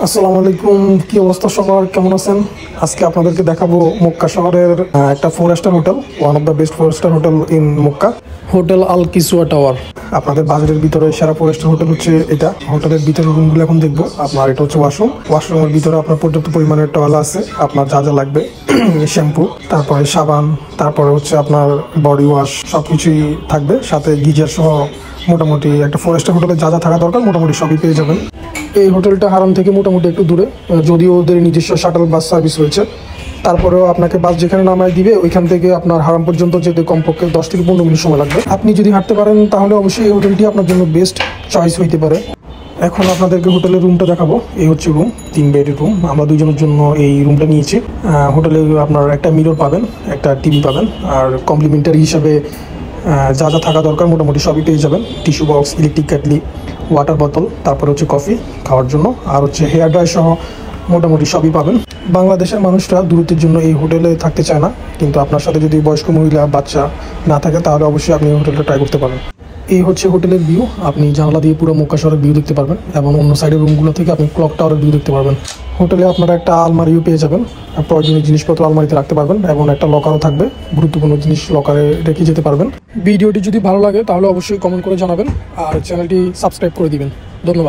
আসসালামু আলাইকুম, কি অবস্থা সবার, কেমন আছেন? আজকে আপনাদেরকে দেখাবো মক্কা শহরের একটা 4 star hotel, one of the best 4 star hotel in Mecca, hotel Al Kiswa tower. আপনাদের বাজেটের ভিতরে সেরা 4 স্টার হোটেল হচ্ছে এটা। হোটেলের ভিতরে রুমগুলো এখন দেখবো। আপনার এটা হচ্ছে ওয়াশরুমের ভিতরে আপনার পর্যাপ্ত পরিমাণের টয়লেট আছে, আপনার যা যা লাগবে শ্যাম্পু, তারপরে সাবান, তারপরে হচ্ছে আপনার বডি ওয়াশ, সবকিছুই থাকবে, সাথে গিজার সহ মোটামুটি একটা 4 স্টার হোটেলে যা যা থাকা দরকার মোটামুটি সবই পেয়ে যাবেন। এই হোটেলটা হারাম থেকে মোটামুটি একটু দূরে, যদিও ওদের নিজস্ব শাটল বাস সার্ভিস রয়েছে, তারপরেও আপনাকে বাস যেখানে নামায় দিবে ওইখান থেকে আপনার হারাম পর্যন্ত যেতে কমপক্ষে 10 থেকে 15 মিনিট সময় লাগবে। আপনি যদি হাঁটতে পারেন তাহলে অবশ্যই এই হোটেলটি আপনার জন্য বেস্ট চয়েস হইতে পারে। এখন আপনাদেরকে হোটেলের রুমটা দেখাবো। এই হচ্ছে রুম, 3 বেডের রুম। আমরা দুজনের জন্য এই রুমটা নিয়েছি। হোটেলে আপনার একটা মিরর পাবেন, একটা টিভি পাবেন, আর কমপ্লিমেন্টারি হিসাবে যা যা থাকা দরকার মোটামুটি সবই পেয়ে যাবেন। Tissue box, electric kettle, water বোতল, তারপরে হচ্ছে কফি খাওয়ার জন্য, আর হচ্ছে হেয়ার ড্রাই সহ মোটামুটি সবই পাবেন। বাংলাদেশের মানুষরা দূরত্বের জন্য এই হোটেলে থাকতে চায় না, কিন্তু আপনার সাথে যদি বয়স্ক মহিলা বাচ্চা না থাকে তাহলে অবশ্যই আপনি এই হোটেলটা ট্রাই করতে পারেন। এই হচ্ছে হোটেলের ভিউ। আপনি জানালা দিয়ে পুরো মক্কা শহরের ভিউ দেখতে পারবেন, এবং অন্য সাইডের রুমগুলো থেকে আপনি ক্লক টাওয়ারের ভিউ দেখতে পারবেন। হোটেলে আপনারা একটা আলমারিও পেয়ে যাবেন, প্রয়োজনীয় জিনিসপত্র আলমারিতে রাখতে পারবেন, এবং একটা লকারও থাকবে, গুরুত্বপূর্ণ জিনিস লকারে রেখে যেতে পারবেন। ভিডিওটি যদি ভালো লাগে তাহলে অবশ্যই কমেন্ট করে জানাবেন, আর চ্যানেলটি সাবস্ক্রাইব করে দিবেন। ধন্যবাদ।